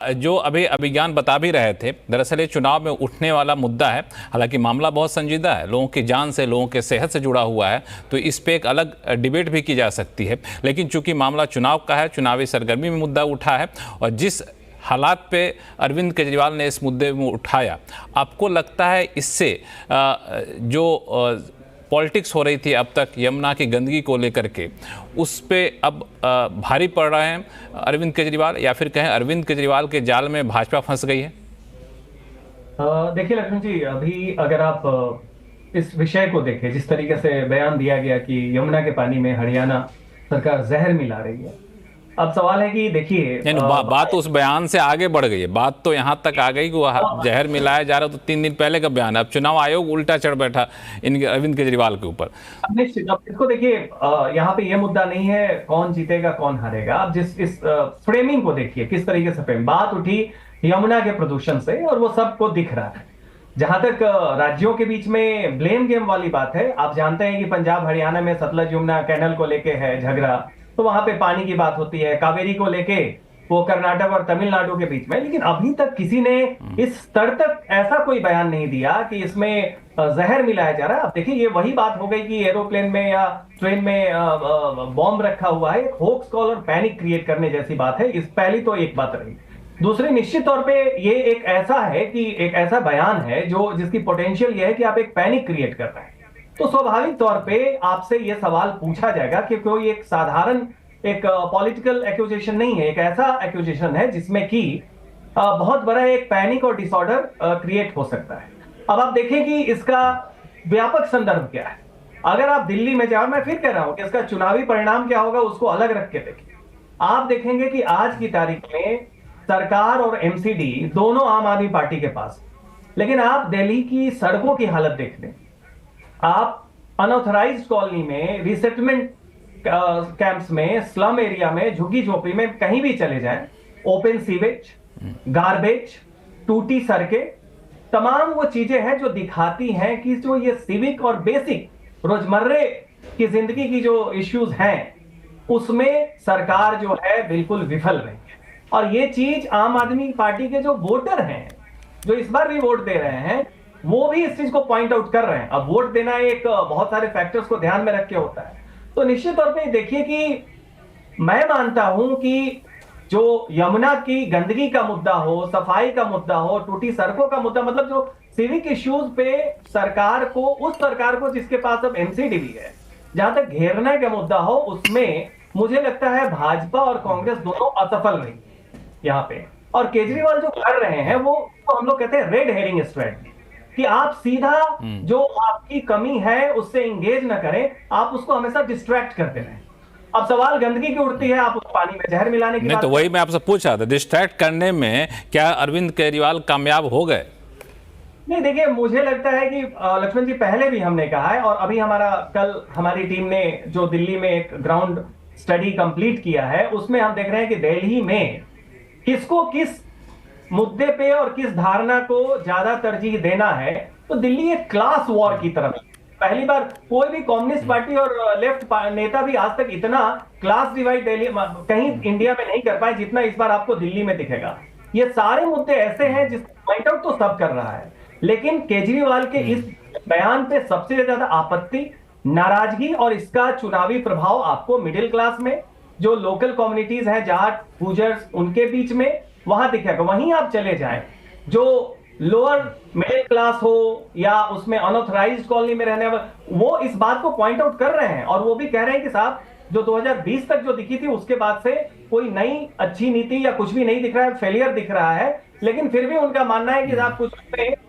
जो अभी अभिज्ञान बता भी रहे थे, दरअसल ये चुनाव में उठने वाला मुद्दा है। हालांकि मामला बहुत संजीदा है, लोगों की जान से, लोगों के सेहत से जुड़ा हुआ है, तो इस पे एक अलग डिबेट भी की जा सकती है। लेकिन चूंकि मामला चुनाव का है, चुनावी सरगर्मी में मुद्दा उठा है, और जिस हालात पे अरविंद केजरीवाल ने इस मुद्दे में उठाया, आपको लगता है इससे जो पॉलिटिक्स हो रही थी अब तक यमुना की गंदगी को लेकर के, उस पे अब भारी पड़ रहे हैं अरविंद केजरीवाल, या फिर कहें अरविंद केजरीवाल के जाल में भाजपा फंस गई है? देखिए लक्ष्मण जी, अभी अगर आप इस विषय को देखें, जिस तरीके से बयान दिया गया कि यमुना के पानी में हरियाणा सरकार जहर मिला रही है, अब सवाल है कि देखिए नहीं, बात उस बयान से आगे बढ़ गई है। बात तो यहाँ तक आ गई कि वो जहर मिलाया जा रहा, तो 3 दिन पहले का बयान है। अब चुनाव आयोग उल्टा चढ़ बैठा इन अरविंद केजरीवाल के ऊपर। निश्चित, अब इसको देखिए, यहाँ पे ये मुद्दा नहीं है कौन जीतेगा कौन हारेगा। अब जिस इस फ्रेमिंग को देखिए, किस तरीके से फ्रेम, बात उठी यमुना के प्रदूषण से और वो सबको दिख रहा है। जहां तक राज्यों के बीच में ब्लेम गेम वाली बात है, आप जानते हैं कि पंजाब हरियाणा में सतलज यमुना कैनल को लेके है झगड़ा, तो वहां पे पानी की बात होती है। कावेरी को लेके वो कर्नाटक और तमिलनाडु के बीच में, लेकिन अभी तक किसी ने इस स्तर तक ऐसा कोई बयान नहीं दिया कि इसमें जहर मिलाया जा रहा है। अब देखिए, ये वही बात हो गई कि एरोप्लेन में या ट्रेन में बॉम्ब रखा हुआ है, एक होक्स कॉल और पैनिक क्रिएट करने जैसी बात है। इस पहली तो एक बात रही। दूसरी, निश्चित तौर पे ये एक ऐसा है कि एक ऐसा बयान है जो जिसकी पोटेंशियल ये है कि आप एक पैनिक क्रिएट कर रहे हैं, तो स्वाभाविक तौर पे आपसे ये सवाल पूछा जाएगा कि कोई एक साधारण एक पॉलिटिकल एक्यूजेशन नहीं है, एक ऐसा एक्यूजेशन है जिसमें कि बहुत बड़ा एक पैनिक और डिसऑर्डर क्रिएट हो सकता है। अब आप देखें कि इसका व्यापक संदर्भ क्या है। अगर आप दिल्ली में जाओ, मैं फिर कह रहा हूं कि इसका चुनावी परिणाम क्या होगा उसको अलग रख के देखें, आप देखेंगे कि आज की तारीख में सरकार और एमसीडी दोनों आम आदमी पार्टी के पास, लेकिन आप दिल्ली की सड़कों की हालत देख लें, आप अनऑथराइज्ड कॉलोनी में, रिसेटलमेंट कैंप्स में, स्लम एरिया में, झुग्गी झोपड़ी में, कहीं भी चले जाएं, ओपन सीवेज, गार्बेज, टूटी सड़कें, तमाम वो चीजें हैं जो दिखाती हैं कि जो ये सिविक और बेसिक रोजमर्रे की जिंदगी की जो इश्यूज हैं उसमें सरकार जो है बिल्कुल विफल रही है। और ये चीज आम आदमी पार्टी के जो वोटर हैं, जो इस बार भी वोट दे रहे हैं, वो भी इस चीज को पॉइंट आउट कर रहे हैं। अब वोट देना एक बहुत सारे फैक्टर्स को ध्यान में रख के होता है, तो निश्चित तौर पे देखिए कि मैं मानता हूं कि जो यमुना की गंदगी का मुद्दा हो, सफाई का मुद्दा हो, टूटी सड़कों का मुद्दा, मतलब जो सिविक इश्यूज पे सरकार को, उस सरकार को जिसके पास अब एमसीडी भी है, जहां तक घेरने का मुद्दा हो, उसमें मुझे लगता है भाजपा और कांग्रेस दोनों असफल रही यहाँ पे। और केजरीवाल जो कर रहे हैं वो तो हम लोग कहते हैं रेड हेरिंग स्ट्रेटजी, कि आप सीधा जो आपकी कमी है उससे इंगेज ना करें, आप उसको हमेशा डिस्ट्रैक्ट करते रहें। अब सवाल गंदगी की उठती है, आप उस पानी में जहर मिलाने की नहीं, बात तो वही मैं आपसे पूछ रहा था, डिस्ट्रैक्ट करने में क्या अरविंद केजरीवाल कामयाब हो गए? नहीं, देखिए, मुझे लगता है कि लक्ष्मण जी, पहले भी हमने कहा है, और अभी कल हमारी टीम ने जो दिल्ली में एक ग्राउंड स्टडी कंप्लीट किया है, उसमें हम देख रहे हैं कि दिल्ली में किसको किस मुद्दे पे और किस धारणा को ज्यादा तरजीह देना है, तो दिल्ली एक क्लास वॉर की तरफ। पहली बार कोई भी कम्युनिस्ट पार्टी और लेफ्ट नेता भी आज तक इतना क्लास डिवाइड कहीं इंडिया में नहीं कर पाए जितना इस बार आपको दिल्ली में दिखेगा। ये सारे मुद्दे ऐसे हैं जिसको पॉइंट आउट तो सब कर रहा है, लेकिन केजरीवाल के इस बयान पे सबसे ज्यादा आपत्ति, नाराजगी और इसका चुनावी प्रभाव आपको मिडिल क्लास में, जो लोकल कम्युनिटीज हैं, जाट, गुजर्स, उनके बीच में वहां दिखेगा। वहीं आप चले जाएं, जो लोअर मिडिल क्लास हो या उसमें अनऑथराइज्ड कॉलोनी में रहने वाले, वो इस बात को पॉइंट आउट कर रहे हैं, और वो भी कह रहे हैं कि साहब, जो 2020 तक जो दिखी थी उसके बाद से कोई नई अच्छी नीति या कुछ भी नहीं दिख रहा है, फेलियर दिख रहा है। लेकिन फिर भी उनका मानना है कि साहब कुछ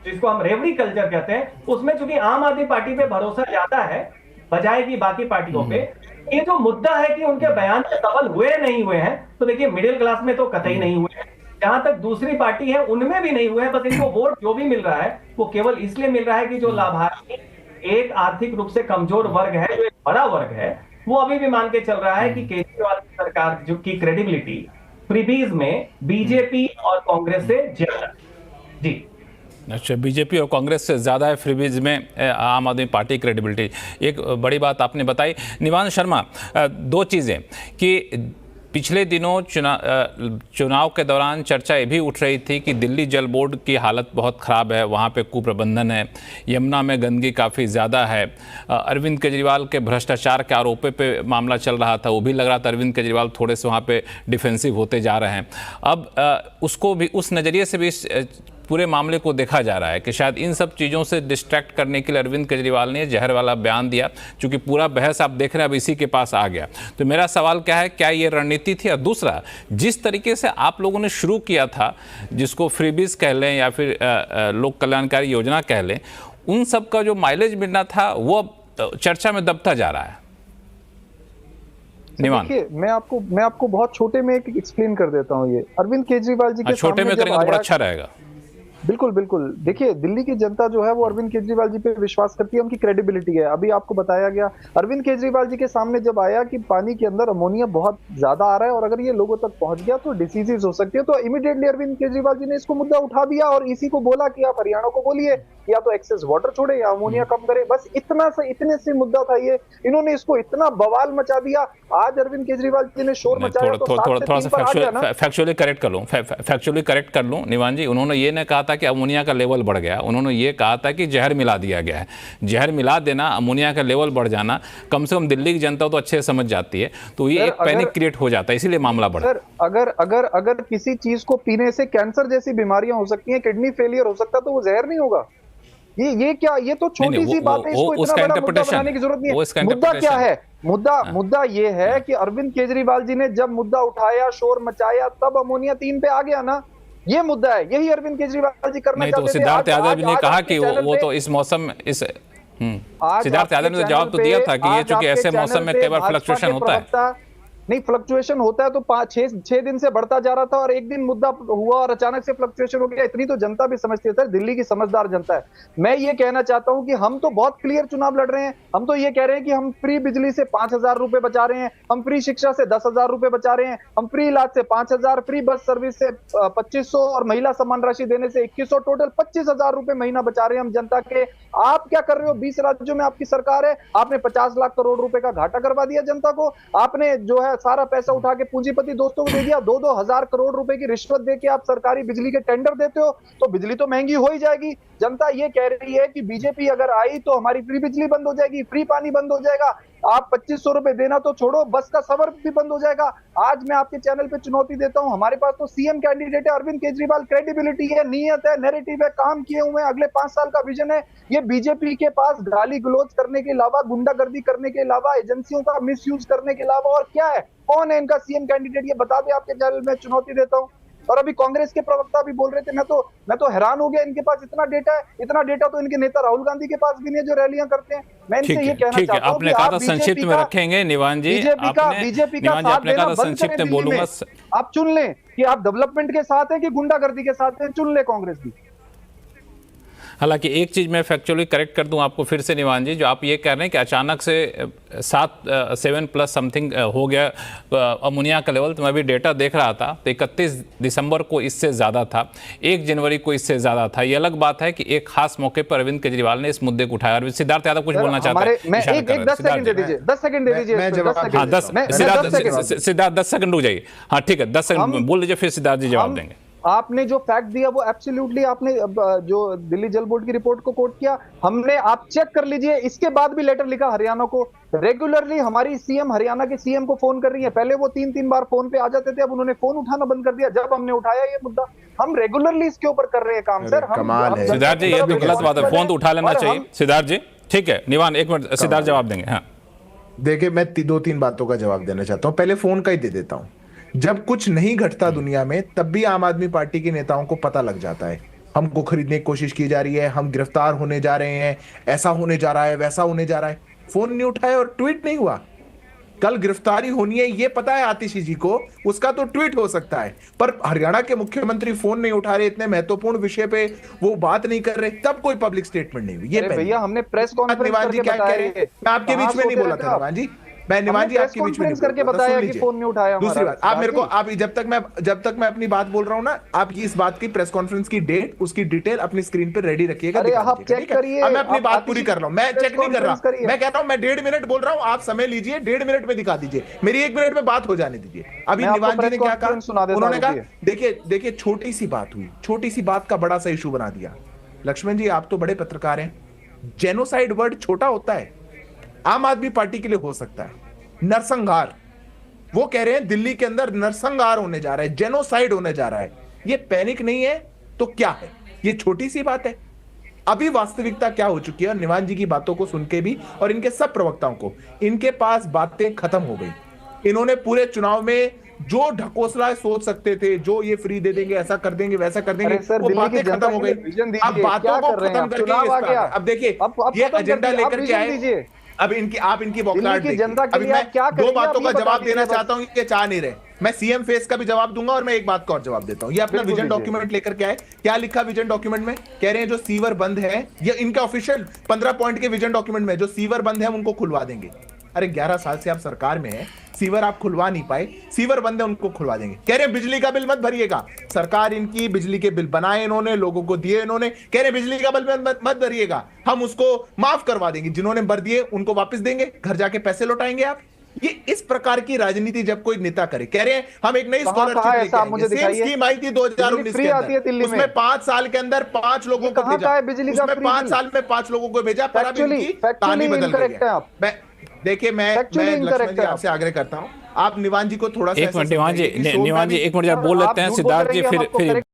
जिसको हम रेवड़ी कल्चर कहते हैं, उसमें चूंकि आम आदमी पार्टी पे भरोसा ज्यादा है बजाय कि बाकी पार्टियों पे, ये जो मुद्दा है कि उनके बयान से सफल हुए नहीं हुए हैं, तो देखिए मिडिल क्लास में तो कतई नहीं हुए हैं, जहां तक दूसरी पार्टी है उनमें भी नहीं हुए हैं। बस इनको वोट जो भी मिल रहा है वो केवल इसलिए मिल रहा है कि जो लाभार्थी एक आर्थिक रूप से कमजोर वर्ग है, जो एक बड़ा वर्ग है, वो अभी भी मान के चल रहा है कि केजरीवाल सरकार जो की क्रेडिबिलिटी फ्रीबीज में बीजेपी और कांग्रेस से ज्यादा। जी, अच्छा, बीजेपी और कांग्रेस से ज़्यादा है फ्रीबीज में आम आदमी पार्टी क्रेडिबिलिटी। एक बड़ी बात आपने बताई निवान शर्मा, दो चीज़ें कि पिछले दिनों चुनाव के दौरान चर्चा ये भी उठ रही थी कि दिल्ली जल बोर्ड की हालत बहुत ख़राब है, वहाँ पे कुप्रबंधन है, यमुना में गंदगी काफ़ी ज़्यादा है। अरविंद केजरीवाल के भ्रष्टाचार के आरोपों पे मामला चल रहा था, वो भी लग रहा था अरविंद केजरीवाल थोड़े से वहाँ पे डिफेंसिव होते जा रहे हैं। अब उसको भी उस नज़रिए से भी पूरे मामले को देखा जा रहा है कि शायद इन सब चीज़ों से डिस्ट्रैक्ट करने के लिए अरविंद केजरीवाल ने जहर वाला बयान दिया, क्योंकि पूरा बहस आप देख रहे हैं अब इसी के पास आ गया। तो मेरा सवाल क्या है, क्या ये रणनीति थी? और दूसरा, जिस तरीके से आप लोगों ने शुरू किया था, जिसको फ्रीबीज कह लें या फिर लोक कल्याणकारी योजना कह लें, उन सब का जो माइलेज मिलना था वो चर्चा में दबता जा रहा है। देखिए, मैं आपको बहुत छोटे में एक्सप्लेन कर देता हूँ। ये अरविंद केजरीवाल जी के छोटे में करेंगे तो बड़ा अच्छा रहेगा। बिल्कुल बिल्कुल। देखिए, दिल्ली की जनता जो है वो अरविंद केजरीवाल जी पे विश्वास करती है, उनकी क्रेडिबिलिटी है। अभी आपको बताया गया, अरविंद केजरीवाल जी के सामने जब आया कि पानी के अंदर अमोनिया बहुत ज्यादा आ रहा है और अगर ये लोगों तक पहुंच गया तो डिसीजेस हो सकती है, तो इमीडिएटली अरविंद केजरीवाल जी ने इसको मुद्दा उठा दिया और इसी को बोला कि आप हरियाणा को बोलिए या तो एक्सेस वाटर छोड़े या अमोनिया कम करे। बस इतने से मुद्दा था ये। इन्होंने इसको इतना बवाल मचा दिया। आज अरविंद केजरीवाल जी ने शोर मचाया तो थोड़ा सा फैक्चुअली करेक्ट कर लूं निवान जी। उन्होंने ये नहीं कहा था कि अमोनिया का लेवल बढ़ गया, उन्होंने ये कहा था कि जहर मिला दिया गया है। जहर मिला देना, अमोनिया का लेवल बढ़ जाना, कम से कम दिल्ली की जनता तो अच्छे से समझ जाती है, तो ये एक पैनिक क्रिएट हो जाता है, इसीलिए मामला बढ़ा। अगर किसी चीज को पीने से कैंसर जैसी बीमारियां हो सकती हैं, किडनी फेलियर हो सकता है, तो वो जहर नहीं होगा। ये क्या, ये तो छोटी सी बात है, इसको इतना बड़ा मुद्दा बनाने की जरूरत नहीं है। मुद्दा क्या है? मुद्दा ये है कि अरविंद केजरीवाल जी ने जब मुद्दा उठाया, शोर मचाया, तब अमोनिया 3 पे आ गया ना। ये मुद्दा है, यही अरविंद केजरीवाल जी करना चाहते थे। सिद्धार्थ यादव ने कहा कि वो तो इस मौसम सिद्धार्थ यादव ने जवाब तो दिया था कि ये चूंकि ऐसे मौसम में कई बार फ्लक्चुएशन होता है। नहीं, फ्लक्चुएशन होता है तो 5-6 दिन से बढ़ता जा रहा था और एक दिन मुद्दा हुआ और अचानक से फ्लक्चुएशन हो गया। इतनी तो जनता भी समझती है सर, दिल्ली की समझदार जनता है। मैं ये कहना चाहता हूं कि हम तो बहुत क्लियर चुनाव लड़ रहे हैं। हम तो ये कह रहे हैं कि हम फ्री बिजली से 5,000 रुपए बचा रहे हैं, हम फ्री शिक्षा से 10,000 रुपए बचा रहे हैं, हम फ्री इलाज से 5,000, फ्री बस सर्विस से 2,500 और महिला सम्मान राशि देने से 2,100, टोटल 25,000 रुपए महीना बचा रहे हैं हम जनता के। आप क्या कर रहे हो? 20 राज्यों में आपकी सरकार है, आपने 50 लाख करोड़ रुपए का घाटा करवा दिया जनता को। आपने जो है सारा पैसा उठा के पूंजीपति दोस्तों को दे दिया। 2-2 हजार करोड़ रुपए की रिश्वत देके आप सरकारी बिजली के टेंडर देते हो, तो बिजली तो महंगी हो ही जाएगी। जनता ये कह रही है कि बीजेपी अगर आई तो हमारी फ्री बिजली बंद हो जाएगी, फ्री पानी बंद हो जाएगा, आप 2,500 रुपए देना तो छोड़ो, बस का सफर भी बंद हो जाएगा। आज मैं आपके चैनल पे चुनौती देता हूं, हमारे पास तो सीएम कैंडिडेट है अरविंद केजरीवाल, क्रेडिबिलिटी है, नीयत है, नैरेटिव है, काम किए हुए हैं, अगले 5 साल का विजन है। ये बीजेपी के पास गाली गलौज करने के अलावा, गुंडागर्दी करने के अलावा, एजेंसियों का मिसयूज करने के अलावा और क्या है? कौन है इनका सीएम कैंडिडेट? ये बता दे, आपके चैनल में चुनौती देता हूं। और अभी कांग्रेस के प्रवक्ता भी बोल रहे थे, मैं तो हैरान हो गया, इनके पास इतना डेटा है। इतना डेटा तो इनके नेता राहुल गांधी के पास भी नहीं है जो रैलियां करते हैं। मैं इनसे ये कहना चाहता हूं, आपने कहा था संक्षिप्त में रखेंगे निवान जी, बीजेपी का साथ देना बंद करें दिल्ली में। आप चुन लें कि आप डेवलपमेंट के साथ हैं कि गुंडागर्दी के साथ हैं, चुन ले कांग्रेस भी। हालांकि एक चीज़ मैं फैक्चुअली करेक्ट कर दूं आपको फिर से निवान जी, जो आप ये कह रहे हैं कि अचानक से 7 समथिंग हो गया अमोनिया का लेवल, तो मैं भी डेटा देख रहा था तो 31 दिसंबर को इससे ज़्यादा था, 1 जनवरी को इससे ज़्यादा था। ये अलग बात है कि एक खास मौके पर अरविंद केजरीवाल ने इस मुद्दे को उठाया। सिद्धार्थ यादव कुछ बोलना चाहते हैं? सिद्धार्थ 10 सेकंड रुक जाइए। हाँ ठीक है, 10 सेकंड बोल लीजिए, फिर सिद्धार्थ जी जवाब देंगे। आपने जो फैक्ट दिया वो एब्सोल्युटली, आपने जो दिल्ली जल बोर्ड की रिपोर्ट को कोट किया, हमने, आप चेक कर लीजिए। इसके बाद भी लेटर लिखा हरियाणा को। रेगुलरली हमारी सीएम हरियाणा के सीएम को फोन कर रही है। पहले वो 3-3 बार फोन पे आ जाते थे, अब उन्होंने फोन उठाना बंद कर दिया जब हमने उठाया ये मुद्दा। हम रेगुलरली इसके ऊपर कर रहे हैं काम सर। सिद्धार्थ जी, ये तो गलत बात है, फोन तो उठा लेना चाहिए। सिद्धार्थ जी ठीक है, निवान 1 मिनट, सिद्धार्थ जवाब देंगे। हाँ देखिए, मैं 2-3 बातों का जवाब देना चाहता हूं। पहले फोन का ही दे देता हूं। जब कुछ नहीं घटता दुनिया में, तब भी आम आदमी पार्टी के नेताओं को पता लग जाता है। हमको खरीदने की कोशिश की जा रही है, हम गिरफ्तार होने जा रहे हैं, ऐसा होने जा रहा है, वैसा होने जा रहा है। फोन नहीं उठाया और ट्वीट नहीं हुआ। कल गिरफ्तारी होनी है ये पता है आतिशी जी को, उसका तो ट्वीट हो सकता है, पर हरियाणा के मुख्यमंत्री फोन नहीं उठा रहे, इतने महत्वपूर्ण विषय पे वो बात नहीं कर रहे, तब कोई पब्लिक स्टेटमेंट नहीं हुई। ये भैया हमने प्रेस कॉन्फ्रेंस निवान जी क्या कह रहे हैं? मैं आपके बीच में नहीं बोला था निवान जी, मैं निवान जी प्रेस आपके बीच में कॉन्फ्रेंस करके बताया कि फोन नहीं उठाया दूसरी हमारा। बात, आप मेरे को, आप जब तक मैं अपनी बात बोल रहा हूं ना, आपकी इस बात की प्रेस कॉन्फ्रेंस की डेट, उसकी डिटेल अपनी स्क्रीन पे रेडी रखिएगा, अरे दिखा आप दीजिएगा, चेक ठीक है? करिए, अब मैं अपनी आप बात पूरी कर रहा हूं, मैं प्रेस चेक नहीं कर कॉन्फ्रेंस रहा, करिए। मैं कहता हूं मैं 1.5 मिनट बोल रहा हूं, आप समय लीजिए, 1.5 मिनट में दिखा दीजिए, मेरी 1 मिनट में बात हो जाने दीजिए। अभी मैं आपको निवान जी ने प्रेस क्या कॉन्फ्रेंस सुना कहा, देता उन्होंने हूं, कहा रुकिए। देखिए छोटी सी बात हुई, छोटी सी बात का बड़ा सा इशू बना दिया। लक्ष्मण जी आप तो बड़े पत्रकार हैं, जेनोसाइड वर्ड छोटा होता है, आम आदमी पार्टी के लिए हो सकता है, नरसंहार, वो कह रहे हैं दिल्ली के अंदर नरसंहार होने जा रहा है, जेनोसाइड होने जा रहा है, ये पैनिक नहीं है तो क्या है? ये छोटी सी बात है। अभी वास्तविकता क्या हो चुकी है, और निवान जी की बातों को सुन के भी और इनके सब प्रवक्ताओं को, इनके पास बातें खत्म हो गई। इन्होंने पूरे चुनाव में जो ढकोसला सोच सकते थे, जो ये फ्री दे देंगे, ऐसा कर देंगे, वैसा कर देंगे, अरे सर, वो दिल्ली की बातें जनता खत्म हो के गई। लिए विजन अब दीजिए, बातों क्या को कर रहे हैं खत्म आप? करके चुनाव आ गया, अब देखिए अब ये खत्म कर एजेंडा दीजिए, आप लेकर के विजन आए। दीजिए। अब इनकी बौखलाहट दिल्ली की देखिए। जनता के अभी लिए मैं आप क्या दो करेंगे, बातों आप का ये बता जवाब दीजिए देना बस। चाहता हूं, ये चाह नहीं रहे। मैं सीएम फेस का भी जवाब दूंगा और मैं एक बात का और जवाब देता हूं। ये अपना बिल्कुल विजन दीजिए। डॉक्यूमेंट लेकर के आए, क्या लिखा विजन डॉक्यूमेंट में? कह रहे हैं जो सीवर बंद है, ये इनका ऑफिशियल 15 पॉइंट के विजन डॉक्यूमेंट में, जो सीवर बंद है उनको खुलवा देंगे। अरे 11 साल से आप सरकार में है, सीवर आप खुलवा नहीं पाए, सीवर बंद है उनको खुलवा देंगे। कह रहे हैं बिजली का बिल मत भरिएगा, सरकार इनकी बिजली के बिल बनाए इन्होंने, लोगों को दिए इन्होंने, कह रहे बिजली का बिल मत भरिएगा, हम उसको माफ करवा देंगे, जिन्होंने भर दिए उनको वापस देंगे, घर जाके पैसे लौटाएंगे आप। ये इस प्रकार की राजनीति जब कोई नेता करे, कह रहे हैं हम एक नई कहाँ स्कॉलरशिप है लेके ऐसा? आप आएंगे। मुझे सेम दिखाइए। स्कीम आई थी 2019 फ्री के आती है अंदर, दिल्ली में। उसमें 5 साल के अंदर 5 लोगों को कहाँ भेजा, का है बिजली का उसमें फ्री 5 बिल? साल में 5 लोगों को भेजा, पर अब Factually- इनकी factually कहानी बदल रही incorrect है आप। मैं देखिए मैं Factually लक्ष्मण incorrect जी है आप। आपसे आग्रह करता हूं, आप निवान जी को थोड़ा सा एक ऐसा मिनट निवान जी, समझाइए कि निवान जी सोमवार एक मिनट जब बोल आप लेते हैं झूठ बोल सिद्धार्थ रहे जी, हैं, हम फिर आपको फिर correct